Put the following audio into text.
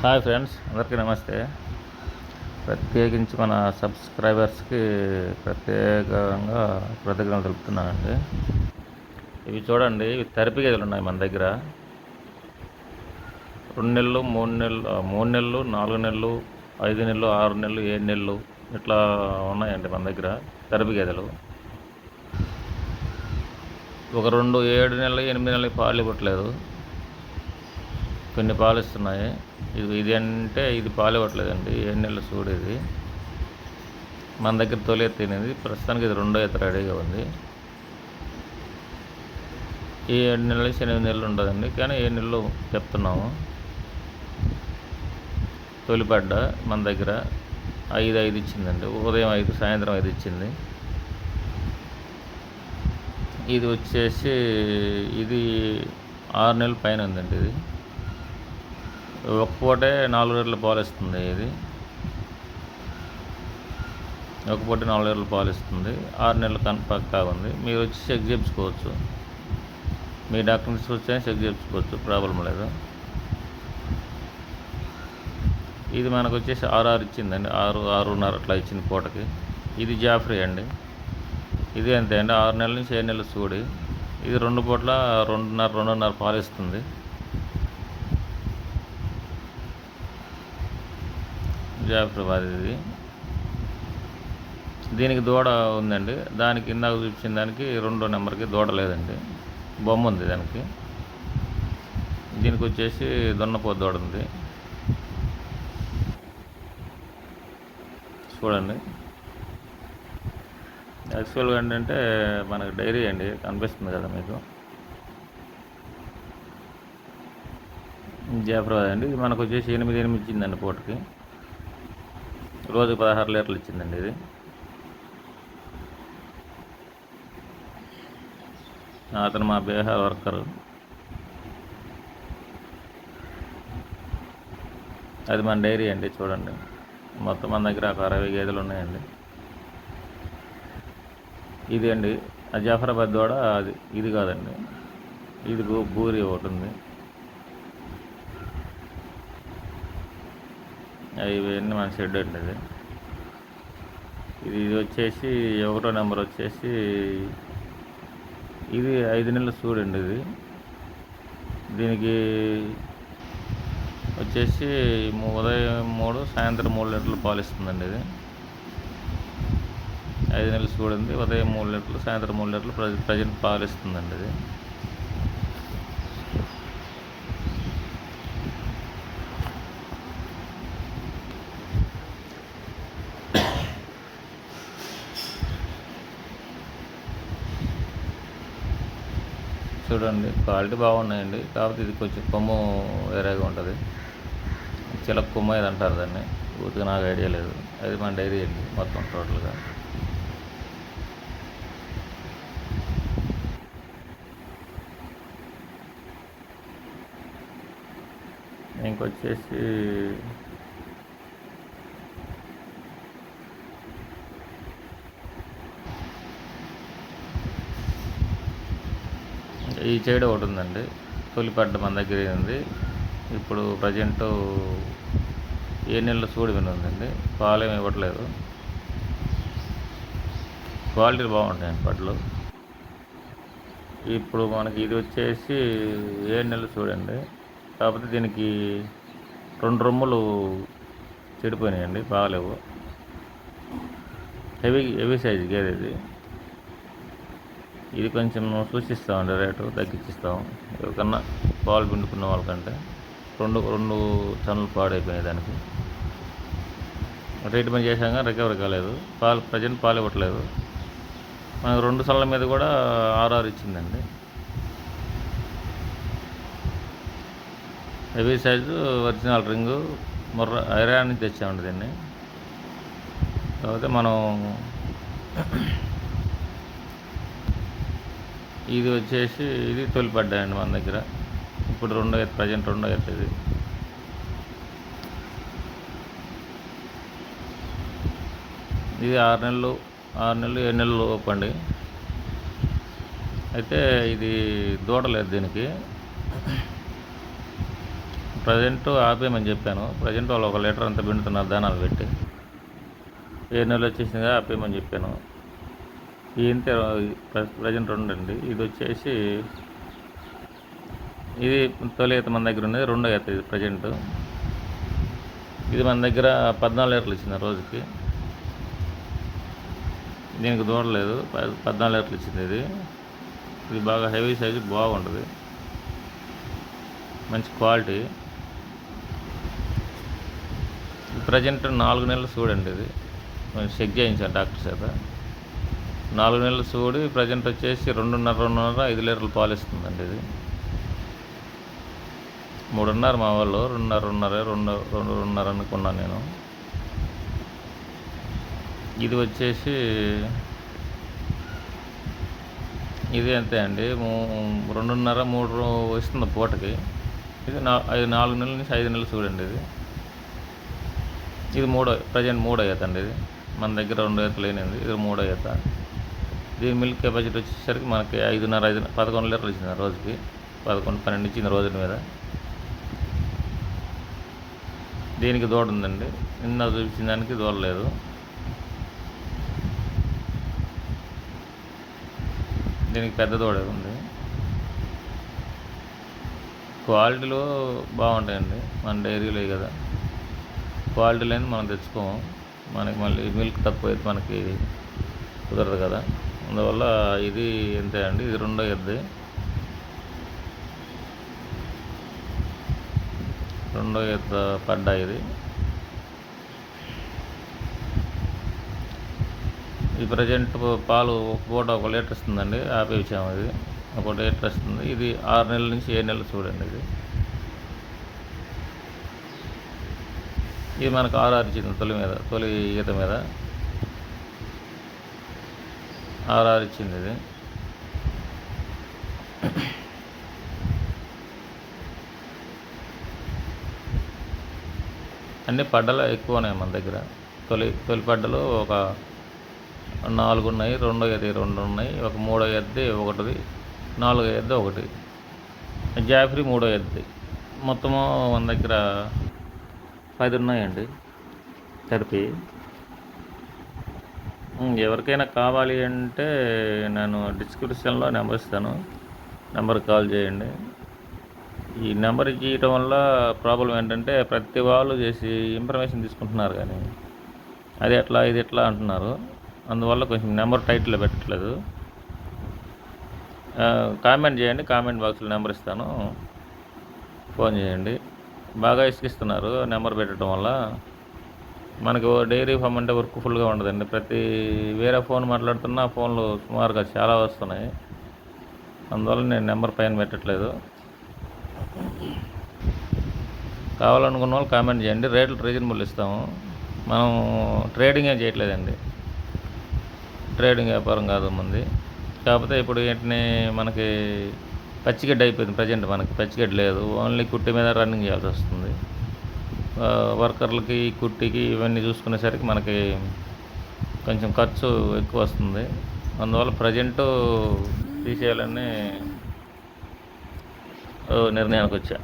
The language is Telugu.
హాయ్ ఫ్రెండ్స్, అందరికీ నమస్తే. ప్రత్యేకించి మన సబ్స్క్రైబర్స్కి ప్రత్యేకంగా కృతజ్ఞతలు తెలుపుతున్నానండి. ఇవి చూడండి, ఇవి థెరపీ గదులు ఉన్నాయి మన దగ్గర. 2 నెలలు, 3 నెలలు, 4 నెలలు, 5 నెలలు, 6 నెలలు, 7 నెలలు ఇట్లా ఉన్నాయండి మన దగ్గర థెరపీ గదులు. ఒక 7 నెలలు, 8 నెలలు పాలు ఇవ్వట్లేదు, కొన్ని పాలు ఇస్తున్నాయి. ఇది అంటే ఇది పాలు ఇవ్వట్లేదండి, 7 నెలల సూడు. ఇది మన దగ్గర తొలి ఎత్తు తినేది, ప్రస్తుతానికి ఇది 2వ ఎత్తు రెడీగా ఉంది. ఈ 7 నెలల నుంచి 8 నెలలు ఉండదండి, కానీ 7 నెలలు చెప్తున్నాము. తొలిపడ్డ మన దగ్గర 5 ఇచ్చిందండి. ఉదయం 5, సాయంత్రం 5 ఇచ్చింది. ఇది వచ్చేసి ఇది 6 నెలల పైన ఉందండి. ఇది ఒక పూటే 4 లీటర్ల పాలు ఇస్తుంది. ఇది ఒక పూట 4 లీటర్ల పాలు ఇస్తుంది. 6 నెలలు పక్కా ఉంది. మీరు వచ్చి చెక్ చేయించుకోవచ్చు, మీ డాక్టర్ని తీసుకొచ్చి చెక్ చేయించుకోవచ్చు, ప్రాబ్లం లేదు. ఇది మనకు వచ్చేసి 6 ఇచ్చిందండి, 6.5 అట్లా ఇచ్చింది పూటకి. ఇది జాఫ్రీ అండి. ఇది అంతే అండి, 6 నెలల నుంచి 7 నెలల సూడి. ఇది 2 పూట్ల 2.5 పాలు ఇస్తుంది. జాఫ్రాబాద్ ఇది. దీనికి దూడ ఉందండి. దానికి ఇందాక చూపించిన దానికి 2వ నెంబర్కి దూడ లేదండి, బొమ్మ ఉంది దానికి. దీనికి వచ్చేసి దున్నపోతు దూడ ఉంది, చూడండి. యాక్చువల్గా ఏంటంటే మనకు డైరీ అండి, కనిపిస్తుంది కదా మీకు, జాఫ్రాబాద్ అండి. ఇది మనకు వచ్చేసి 8 ఇచ్చిందండి పూటకి. రోజుకి 16 లీటర్లు ఇచ్చిందండి. ఇది అతను మా బీహార్ వర్కరు. అది మన డైరీ అండి, చూడండి. మొత్తం మన దగ్గర ఒక 60 గేదెలు ఉన్నాయండి. ఇది అండి ఆ జాఫరాబాద్ దూడ. ఇది కాదండి, ఇది బూరి ఒకటి ఉంది. ఇవన్నీ మన షెడ్ అండి. ఇది వచ్చేసి 1వ నెంబర్ వచ్చేసి ఇది 5 నెలల సూడండి. ఇది దీనికి వచ్చేసి ఉదయం 3, సాయంత్రం 3 లీటర్లు పాలు ఇస్తుందండి. ఇది 5 నెలల సూడింది, ఉదయం 3 లీటర్లు, సాయంత్రం 3 లీటర్లు ప్రజెంట్ పాలు ఇస్తుందండి. ఇది చూడండి, క్వాలిటీ బాగున్నాయండి. కాకపోతే ఇది కొంచెం కొమ్ము వేరేగా ఉంటుంది, చిలక కొమ్ము ఇది అంటారు దాన్ని. పూర్తిగా నాకు ఐడియా లేదు. అది మన డైరీ అండి మొత్తం టోటల్గా. ఇంకొచ్చేసి ఈ సైడ్ ఒకటి ఉందండి, తొలిపడ్డ మన దగ్గర ఉంది. ఇప్పుడు ప్రజెంట్ 7 నెలల సూడి మీద ఉందండి, పాలేమి ఇవ్వట్లేదు. క్వాలిటీ బాగుంటాయండి పడ్లు. ఇప్పుడు మనకి ఇది వచ్చేసి 7 నెలలు చూడండి. కాకపోతే దీనికి 2 రొమ్ములు చెడిపోయినాయండి, బాగలేవు. హెవీ సైజు గేదె ఇది. ఇది కొంచెం సూచిస్తామండి, రేటు తగ్గించిస్తాం. ఎవరికన్నా పాలు పిండుకున్న వాళ్ళకంటే 2 టన్నులు పాడైపోయినాయి దానికి. ట్రీట్మెంట్ చేశాక రికవరీ కాలేదు, ప్రజెంట్ పాలు ఇవ్వట్లేదు. మనకు 2 సళ్ళ మీద కూడా 6 ఇచ్చిందండి. Heavy size, original ring, iron నుంచి తెచ్చామండి దీన్ని. కాకపోతే మనం ఇది వచ్చేసి ఇది తొలిపడ్డాయండి మన దగ్గర. ఇప్పుడు 2వ ఎత్తు, ప్రజెంట్ 2వ ఎత్తు. ఇది 6 నెలలు, 7 నెలలు లోపండి. అయితే ఇది దూడలేదు దీనికి. ప్రజెంట్ ఆపేయమని చెప్పాను. ప్రజెంట్ వాళ్ళు 1 లీటర్ అంత పిండుతున్నారు దానాలు పెట్టి. 7 నెలలు వచ్చేసిందిగా ఆపేయమని చెప్పాను. ఇంతే ప్రజెంట్ 2 అండి. ఇది వచ్చేసి ఇది తొలి ఈత మన దగ్గర ఉన్నది, రెండో ఈత ఇది ప్రజెంట్. ఇది మన దగ్గర 14 లీటర్లు ఇచ్చింది రోజుకి. దీనికి దూడలేదు, 14 లీటర్లు ఇచ్చింది ఇది. ఇది బాగా హెవీ సైజు, బాగుంటుంది, మంచి క్వాలిటీ. ప్రజెంట్ 4 నెలలు చూడండి. ఇది చెక్ చేయించాను డాక్టర్ చేత. 4 నెలలు చూడి ప్రజెంట్ వచ్చేసి 2.5 5 లీటర్లు పాలు ఇస్తుందండి. ఇది 3.5 మా వాళ్ళు, 2.5 అనుకున్నాను నేను. ఇది వచ్చేసి ఇది అంతే అండి, 2.5 3 వస్తుంది పూటకి. ఇది 4 నెలల నుంచి 5 నెలలు చూడండి. ఇది ప్రజెంట్ 3వ ఈత అండి. ఇది మన దగ్గర 2 ఈతలు లేనింది, ఇది 3వ ఈత. దీని మిల్క్ కెపాసిటీ వచ్చేసరికి మనకి 11 లీటర్లు ఇచ్చింది రోజుకి. 11-12 ఇచ్చింది రోజుల మీద. దీనికి దూడ ఉందండి, నిన్న చూపించిన దానికి దూడలేదు. దీనికి పెద్ద దూడ ఉంది. క్వాలిటీలో బాగుంటాయండి, మన డైరీలో కదా. క్వాలిటీ లేని మనం తెచ్చుకోము, మనకి మళ్ళీ మిల్క్ తక్కువ అయితే మనకి కుదరదు కదా. అందువల్ల ఇది ఎంతే అండి. ఇది 2వ ఈత. 2వ ఈత పడ్డా. ఇది ప్రజెంట్ పాలు ఒక పూట 1 లీటర్ ఇస్తుందండి. ఆపేసాము. ఇది 1 లీటర్ ఇస్తుంది. ఇది 6 నెలల నుంచి 7 నెలలు చూడండి. ఇది మనకు 6 ఇచ్చింది తొలి ఈత మీద 6 ఇచ్చింది. ఇది అన్ని పడ్డలు ఎక్కువ ఉన్నాయి మన దగ్గర. తొలి పడ్డలు ఒక 4 ఉన్నాయి, 2వ ఈత 2 ఉన్నాయి, ఒక 3వ ఈత 1, 4వ ఈత 1, జాఫ్రీ 3వ ఈత. మొత్తము మన దగ్గర 10 ఉన్నాయండి కలిపి. ఎవరికైనా కావాలి అంటే నేను డిస్క్రిప్షన్లో నెంబర్ ఇస్తాను, నెంబర్కి కాల్ చేయండి. ఈ నెంబర్ ఇవ్వటం వల్ల ప్రాబ్లం ఏంటంటే ప్రతి వాళ్ళు చేసి ఇన్ఫర్మేషన్ తీసుకుంటున్నారు, కానీ అది ఎట్లా ఇది ఎట్లా అంటున్నారు. అందువల్ల కొంచెం నెంబర్ టైటిల్లో పెట్టట్లేదు. కామెంట్ చేయండి, కామెంట్ బాక్స్లో నెంబర్ ఇస్తాను, ఫోన్ చేయండి. బాగా ఇసుకిస్తున్నారు నెంబర్ పెట్టడం వల్ల. మనకు డైరీ ఫామ్ అంటే వర్క్ ఫుల్గా ఉండదండి. వేరే ఫోన్ మాట్లాడుతున్నా ఫోన్లు సుమారుగా చాలా వస్తున్నాయి. అందువల్ల నేను నెంబర్ పైన పెట్టట్లేదు. కావాలనుకున్న వాళ్ళు కామెంట్ చేయండి. రేట్లు రీజనబుల్ ఇస్తాము. మనం ట్రేడింగ్ ఏం చేయట్లేదండి, ట్రేడింగ్ వ్యాపారం కాదు మంది. కాకపోతే ఇప్పుడు వెంటనే మనకి పచ్చిగడ్డి అయిపోయింది. ప్రజెంట్ మనకి పచ్చిగడ్డి లేదు, ఓన్లీ కుట్టి మీద రన్నింగ్ చేయాల్సి వస్తుంది. వర్కర్లకి కుట్టికి ఇవన్నీ చూసుకునేసరికి మనకి కొంచెం ఖర్చు ఎక్కువ వస్తుంది. అందువల్ల ప్రజెంట్ తీసేయాలని నిర్ణయానికి వచ్చా.